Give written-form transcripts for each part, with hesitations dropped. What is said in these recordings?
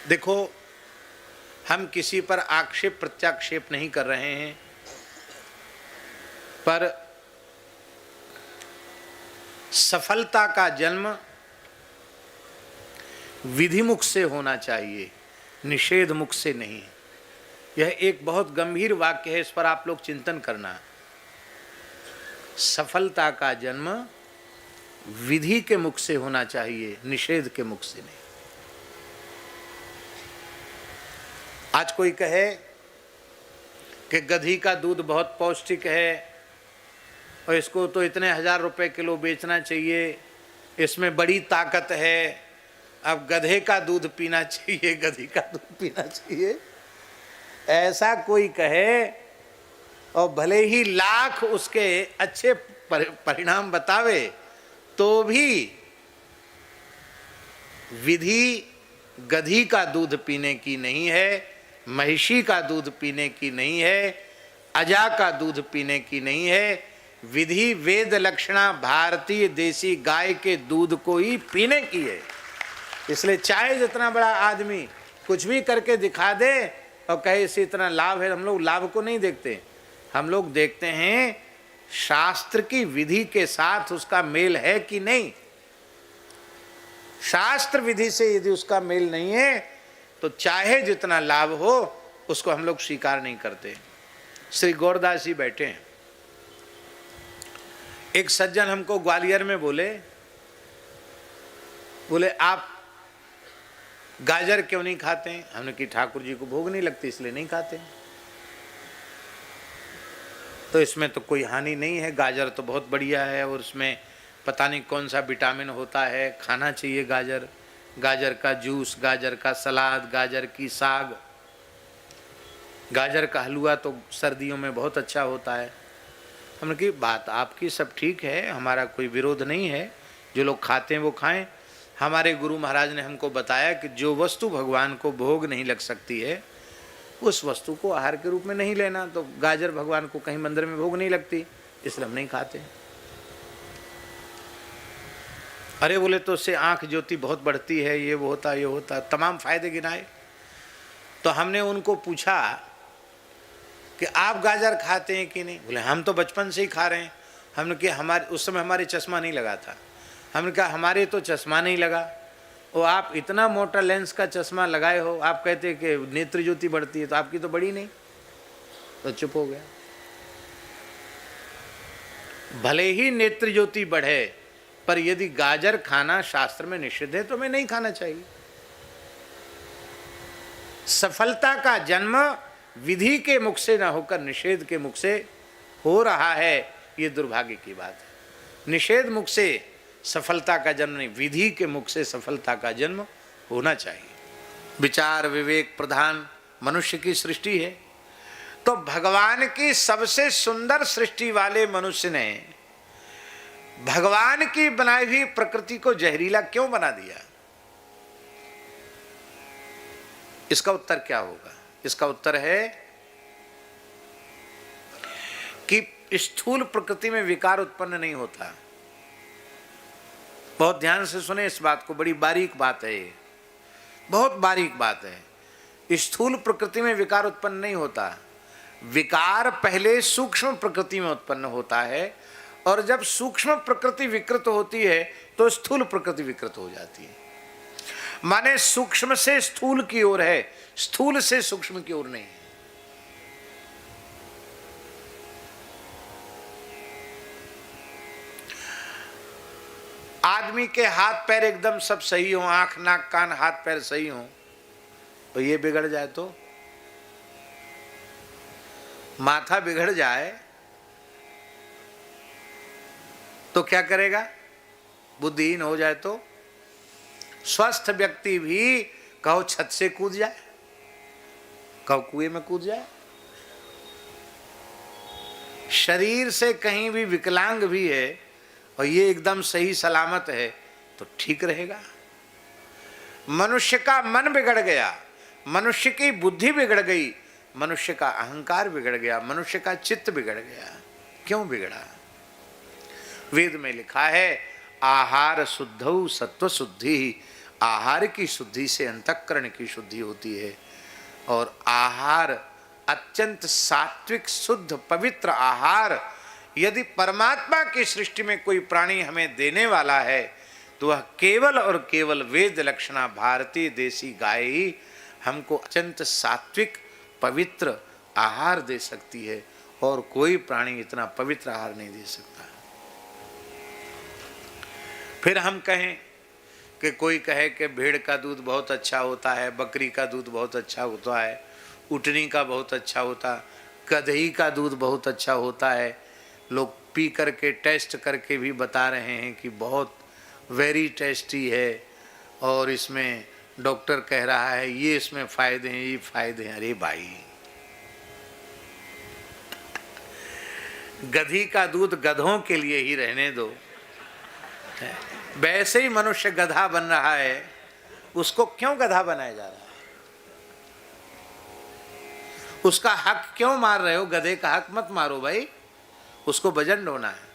देखो, हम किसी पर आक्षेप प्रत्याक्षेप नहीं कर रहे हैं, पर सफलता का जन्म विधि मुख से होना चाहिए, निषेध मुख से नहीं। यह एक बहुत गंभीर वाक्य है, इस पर आप लोग चिंतन करना। सफलता का जन्म विधि के मुख से होना चाहिए, निषेध के मुख से नहीं। आज कोई कहे कि गधी का दूध बहुत पौष्टिक है और इसको तो इतने 1000 रुपए किलो बेचना चाहिए, इसमें बड़ी ताकत है, अब गधे का दूध पीना चाहिए, गधी का दूध पीना चाहिए, ऐसा कोई कहे और भले ही लाख उसके अच्छे परिणाम बतावे, तो भी विधि गधी का दूध पीने की नहीं है, महिषी का दूध पीने की नहीं है, अजा का दूध पीने की नहीं है। विधि वेद लक्षणा भारतीय देसी गाय के दूध को ही पीने की है। इसलिए चाहे जितना बड़ा आदमी कुछ भी करके दिखा दे और कहे इससे इतना लाभ है, हम लोग लाभ को नहीं देखते, हम लोग देखते हैं शास्त्र की विधि के साथ उसका मेल है कि नहीं। शास्त्र विधि से यदि उसका मेल नहीं है तो चाहे जितना लाभ हो उसको हम लोग स्वीकार नहीं करते। श्री गौरदास जी बैठे हैं, एक सज्जन हमको ग्वालियर में बोले आप गाजर क्यों नहीं खाते हैं? हमने कि ठाकुर जी को भोग नहीं लगती इसलिए नहीं खाते। तो इसमें तो कोई हानि नहीं है, गाजर तो बहुत बढ़िया है और उसमें पता नहीं कौन सा विटामिन होता है, खाना चाहिए गाजर, गाजर का जूस, गाजर का सलाद, गाजर की साग, गाजर का हलवा तो सर्दियों में बहुत अच्छा होता है। हमने की बात आपकी सब ठीक है, हमारा कोई विरोध नहीं है, जो लोग खाते हैं वो खाएं। हमारे गुरु महाराज ने हमको बताया कि जो वस्तु भगवान को भोग नहीं लग सकती है उस वस्तु को आहार के रूप में नहीं लेना। तो गाजर भगवान को कहीं मंदिर में भोग नहीं लगती, इसलिए हम नहीं खाते। अरे बोले तो उससे आंख ज्योति बहुत बढ़ती है, ये वो होता, ये होता, तमाम फायदे गिनाए। तो हमने उनको पूछा कि आप गाजर खाते हैं कि नहीं? बोले हम तो बचपन से ही खा रहे हैं। हमने कहा हमारे उस समय हमारे चश्मा नहीं लगा था। हमने कहा हमारे तो चश्मा नहीं लगा और आप इतना मोटा लेंस का चश्मा लगाए हो, आप कहते हैं कि नेत्र ज्योति बढ़ती है, तो आपकी तो बढ़ी नहीं। तो चुप हो गया। भले ही नेत्र ज्योति बढ़े, पर यदि गाजर खाना शास्त्र में निषिद्ध है तो हमें नहीं खाना चाहिए। सफलता का जन्म विधि के मुख से न होकर निषेध के मुख से हो रहा है, ये दुर्भाग्य की बात है। निषेध मुख से सफलता का जन्म नहीं, विधि के मुख से सफलता का जन्म होना चाहिए। विचार विवेक प्रधान मनुष्य की सृष्टि है, तो भगवान की सबसे सुंदर सृष्टि वाले मनुष्य ने भगवान की बनाई हुई प्रकृति को जहरीला क्यों बना दिया? इसका उत्तर क्या होगा? इसका उत्तर है कि स्थूल प्रकृति में विकार उत्पन्न नहीं होता। बहुत ध्यान से सुने इस बात को, बड़ी बारीक बात है, ये बहुत बारीक बात है। स्थूल प्रकृति में विकार उत्पन्न नहीं होता, विकार पहले सूक्ष्म प्रकृति में उत्पन्न होता है और जब सूक्ष्म प्रकृति विकृत होती है तो स्थूल प्रकृति विकृत हो जाती है। माने सूक्ष्म से स्थूल की ओर है, स्थूल से सूक्ष्म की ओर नहीं है। आदमी के हाथ पैर एकदम सब सही हो, आंख नाक कान हाथ पैर सही हो, तो ये बिगड़ जाए तो, माथा बिगड़ जाए तो क्या करेगा? बुद्धिहीन हो जाए तो? स्वस्थ व्यक्ति भी कहो छत से कूद जाए, कहो कुएं में कूद जाए, शरीर से कहीं भी विकलांग भी है और ये एकदम सही सलामत है तो ठीक रहेगा। मनुष्य का मन बिगड़ गया, मनुष्य की बुद्धि बिगड़ गई, मनुष्य का अहंकार बिगड़ गया, मनुष्य का चित्त बिगड़ गया। क्यों बिगड़ा? वेद में लिखा है आहार शुद्धौ सत्व शुद्धि, आहार की शुद्धि से अंतःकरण की शुद्धि होती है। और आहार अत्यंत सात्विक शुद्ध पवित्र आहार यदि परमात्मा की सृष्टि में कोई प्राणी हमें देने वाला है तो वह केवल और केवल वेद लक्षणा भारतीय देसी गाय ही हमको अत्यंत सात्विक पवित्र आहार दे सकती है, और कोई प्राणी इतना पवित्र आहार नहीं दे सकता। फिर हम कहें कि कोई कहे कि भेड़ का दूध बहुत अच्छा होता है, बकरी का दूध बहुत अच्छा होता है, ऊँटनी का बहुत अच्छा होता, गधई का दूध बहुत अच्छा होता है। लोग पी करके टेस्ट करके भी बता रहे हैं कि बहुत वेरी टेस्टी है, और इसमें डॉक्टर कह रहा है ये इसमें फ़ायदे हैं, ये फ़ायदे हैं। अरे भाई, गधी का दूध गधों के लिए ही रहने दो। वैसे ही मनुष्य गधा बन रहा है, उसको क्यों गधा बनाया जा रहा है? उसका हक क्यों मार रहे हो? गधे का हक मत मारो भाई, उसको वजन ढोना है।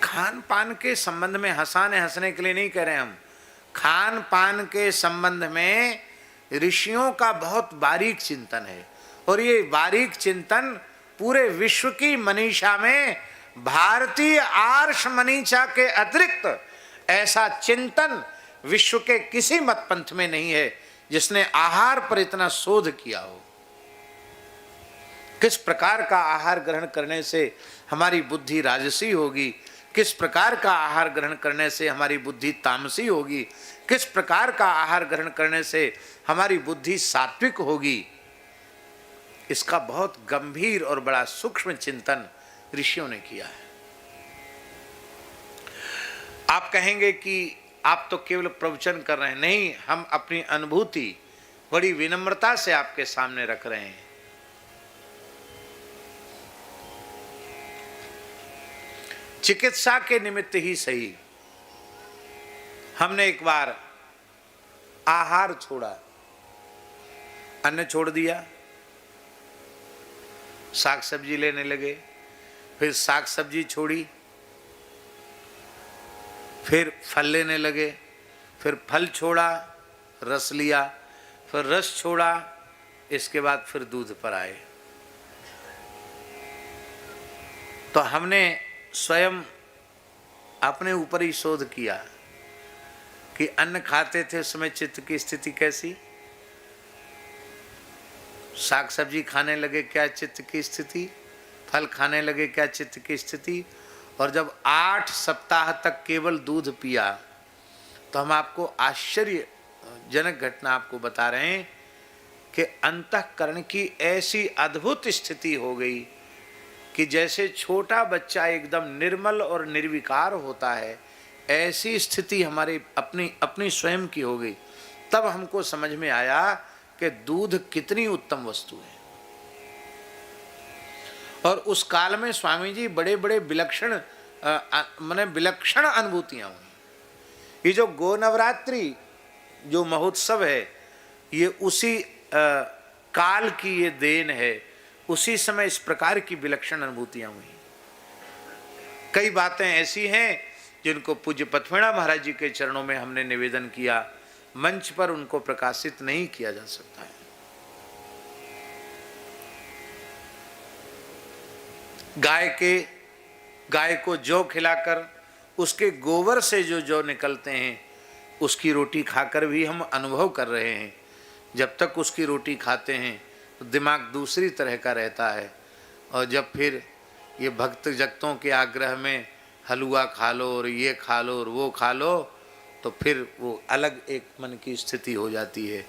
खान पान के संबंध में हंसने के लिए नहीं कह रहे हम। खान पान के संबंध में ऋषियों का बहुत बारीक चिंतन है, और ये बारीक चिंतन पूरे विश्व की मनीषा में भारतीय आर्ष मनीषा के अतिरिक्त ऐसा चिंतन विश्व के किसी मत पंथ में नहीं है जिसने आहार पर इतना शोध किया हो। किस प्रकार का आहार ग्रहण करने से हमारी बुद्धि राजसी होगी, किस प्रकार का आहार ग्रहण करने से हमारी बुद्धि तामसी होगी, किस प्रकार का आहार ग्रहण करने से हमारी बुद्धि सात्विक होगी, इसका बहुत गंभीर और बड़ा सूक्ष्म चिंतन ऋषियों ने किया है। आप कहेंगे कि आप तो केवल प्रवचन कर रहे हैं। नहीं, हम अपनी अनुभूति बड़ी विनम्रता से आपके सामने रख रहे हैं। चिकित्सा के निमित्त ही सही, हमने एक बार आहार छोड़ा, अन्न छोड़ दिया, साग सब्जी लेने लगे, फिर साग सब्जी छोड़ी, फिर फल लेने लगे, फिर फल छोड़ा, रस लिया, फिर रस छोड़ा, इसके बाद फिर दूध पर आए। तो हमने स्वयं अपने ऊपर ही शोध किया कि अन्न खाते थे उस समय चित्त की स्थिति कैसी, साग सब्जी खाने लगे क्या चित्त की स्थिति, फल खाने लगे क्या चित्त की स्थिति। और जब 8 सप्ताह तक केवल दूध पिया तो हम आपको आश्चर्यजनक घटना आपको बता रहे हैं कि अंतःकरण की ऐसी अद्भुत स्थिति हो गई कि जैसे छोटा बच्चा एकदम निर्मल और निर्विकार होता है, ऐसी स्थिति हमारी अपनी स्वयं की हो गई। तब हमको समझ में आया कि दूध कितनी उत्तम वस्तु है। और उस काल में स्वामी जी बड़े बड़े विलक्षण विलक्षण अनुभूतियां हुई। ये जो गो नवरात्रि जो महोत्सव है, ये उसी काल की ये देन है। उसी समय इस प्रकार की विलक्षण अनुभूतियां हुई। कई बातें ऐसी हैं जिनको पूज्य पथमेड़ा महाराज जी के चरणों में हमने निवेदन किया, मंच पर उनको प्रकाशित नहीं किया जा सकता है। गाय को जौ खिलाकर उसके गोबर से जो जौ निकलते हैं उसकी रोटी खाकर भी हम अनुभव कर रहे हैं। जब तक उसकी रोटी खाते हैं तो दिमाग दूसरी तरह का रहता है, और जब फिर ये भक्त जगतों के आग्रह में हलवा खा लो और ये खा लो और वो खा लो, तो फिर वो अलग एक मन की स्थिति हो जाती है।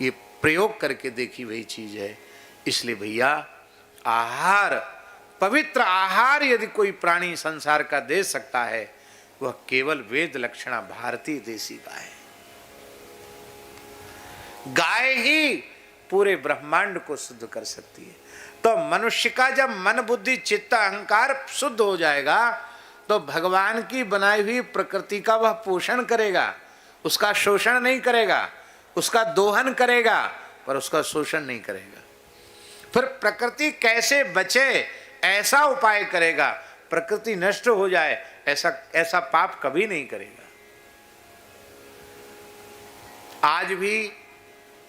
ये प्रयोग करके देखी वही चीज़ है। इसलिए भैया, आहार, पवित्र आहार यदि कोई प्राणी संसार का दे सकता है वह केवल वेद लक्षणा भारतीय देसी गाय है। गाय ही पूरे ब्रह्मांड को शुद्ध कर सकती है। तो मनुष्य का जब मन बुद्धि चित्त अहंकार शुद्ध हो जाएगा तो भगवान की बनाई हुई प्रकृति का वह पोषण करेगा, उसका शोषण नहीं करेगा, उसका दोहन करेगा पर उसका शोषण नहीं करेगा। फिर प्रकृति कैसे बचे ऐसा उपाय करेगा, प्रकृति नष्ट हो जाए ऐसा ऐसा पाप कभी नहीं करेगा। आज भी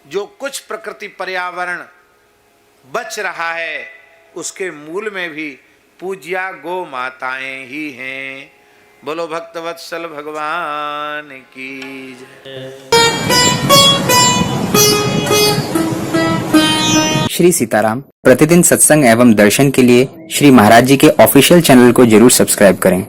जो कुछ प्रकृति पर्यावरण बच रहा है उसके मूल में भी पूज्या गो माताएं ही हैं। बोलो भक्तवत्सल भगवान की जय। श्री सीताराम प्रतिदिन सत्संग एवं दर्शन के लिए श्री महाराज जी के ऑफिशियल चैनल को जरूर सब्सक्राइब करें।